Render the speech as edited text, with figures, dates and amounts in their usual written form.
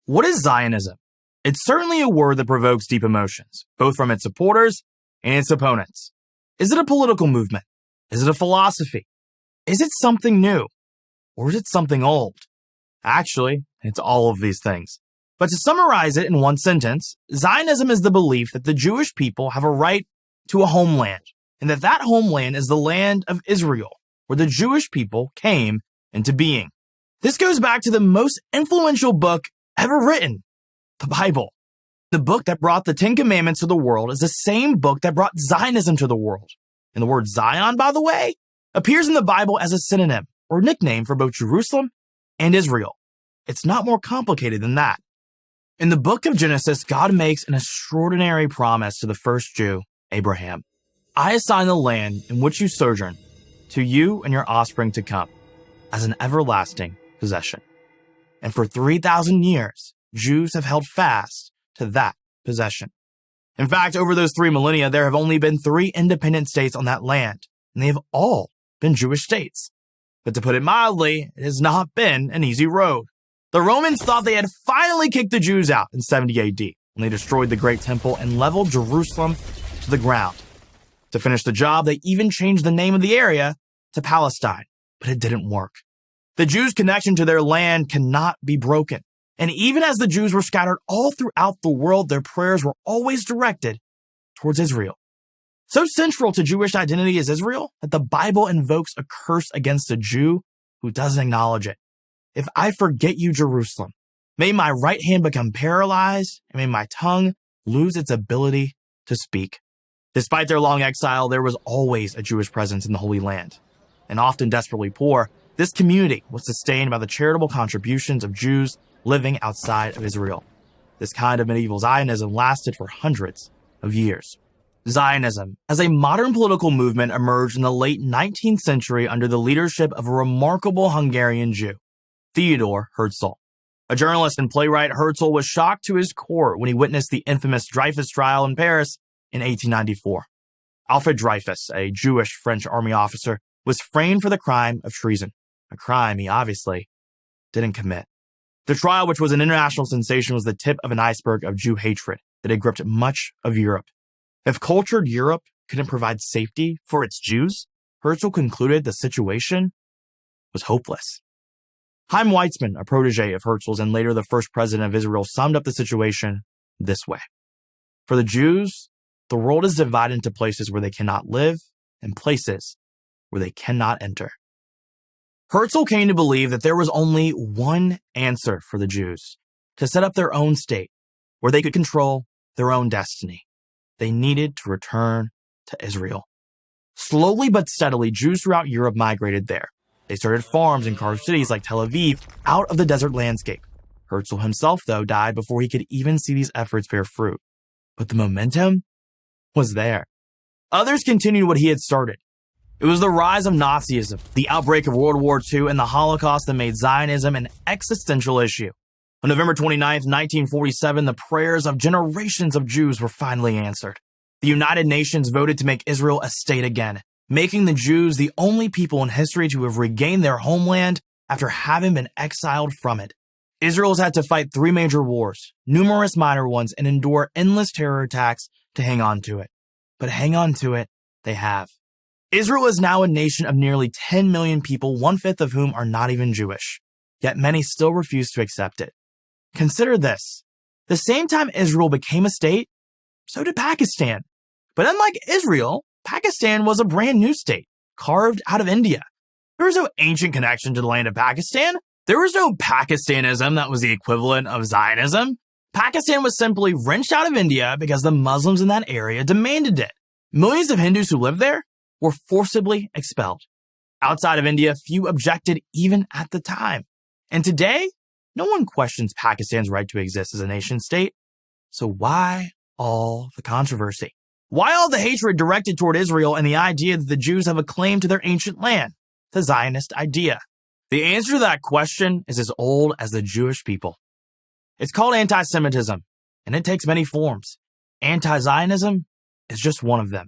What is Zionism? It's certainly a word that provokes deep emotions, both from its supporters and its opponents. Is it a political movement? Is it a philosophy? Is it something new? Or is it something old? Actually, it's all of these things. But to summarize it in one sentence, Zionism is the belief that the Jewish people have a right to a homeland, and that homeland is the land of Israel, where the Jewish people came into being. This goes back to the most influential book ever written, the Bible. The book that brought the Ten Commandments to the world is the same book that brought Zionism to the world. And the word Zion, by the way, appears in the Bible as a synonym or nickname for both Jerusalem and Israel. It's not more complicated than that. In the book of Genesis, God makes an extraordinary promise to the first Jew, Abraham. I assign the land in which you sojourn to you and your offspring to come as an everlasting possession. And for 3,000 years, Jews have held fast to that possession. In fact, over those 3 millennia, there have only been 3 independent states on that land, and they have all been Jewish states. But to put it mildly, it has not been an easy road. The Romans thought they had finally kicked the Jews out in 70 AD when they destroyed the Great Temple and leveled Jerusalem to the ground. To finish the job, they even changed the name of the area to Palestine, but it didn't work. The Jews' connection to their land cannot be broken. And even as the Jews were scattered all throughout the world, their prayers were always directed towards Israel. So central to Jewish identity is Israel that the Bible invokes a curse against a Jew who doesn't acknowledge it. If I forget you, Jerusalem, may my right hand become paralyzed and may my tongue lose its ability to speak. Despite their long exile, there was always a Jewish presence in the Holy Land. And often desperately poor, this community was sustained by the charitable contributions of Jews living outside of Israel. This kind of medieval Zionism lasted for hundreds of years. Zionism, as a modern political movement, emerged in the late 19th century under the leadership of a remarkable Hungarian Jew, Theodor Herzl. A journalist and playwright, Herzl was shocked to his core when he witnessed the infamous Dreyfus trial in Paris in 1894. Alfred Dreyfus, a Jewish French army officer, was framed for the crime of treason, a crime he obviously didn't commit. The trial, which was an international sensation, was the tip of an iceberg of Jew hatred that had gripped much of Europe. If cultured Europe couldn't provide safety for its Jews, Herzl concluded the situation was hopeless. Chaim Weizmann, a protege of Herzl's and later the first president of Israel, summed up the situation this way. For the Jews, the world is divided into places where they cannot live and places where they cannot enter. Herzl came to believe that there was only one answer for the Jews: to set up their own state where they could control their own destiny. They needed to return to Israel. Slowly but steadily, Jews throughout Europe migrated there. They started farms and carved cities like Tel Aviv out of the desert landscape. Herzl himself, though, died before he could even see these efforts bear fruit. But the momentum was there. Others continued what he had started. It was the rise of Nazism, the outbreak of World War II, and the Holocaust that made Zionism an existential issue. On November 29, 1947, the prayers of generations of Jews were finally answered. The United Nations voted to make Israel a state again, making the Jews the only people in history to have regained their homeland after having been exiled from it. Israel's had to fight 3 major wars, numerous minor ones, and endure endless terror attacks to hang on to it. But hang on to it, they have. Israel is now a nation of nearly 10 million people, 1/5 of whom are not even Jewish. Yet many still refuse to accept it. Consider this. The same time Israel became a state, so did Pakistan. But unlike Israel, Pakistan was a brand new state, carved out of India. There was no ancient connection to the land of Pakistan. There was no Pakistanism that was the equivalent of Zionism. Pakistan was simply wrenched out of India because the Muslims in that area demanded it. Millions of Hindus who lived there were forcibly expelled. Outside of India, few objected even at the time. And today, no one questions Pakistan's right to exist as a nation state. So why all the controversy? Why all the hatred directed toward Israel and the idea that the Jews have a claim to their ancient land, the Zionist idea? The answer to that question is as old as the Jewish people. It's called anti-Semitism, and it takes many forms. Anti-Zionism is just one of them.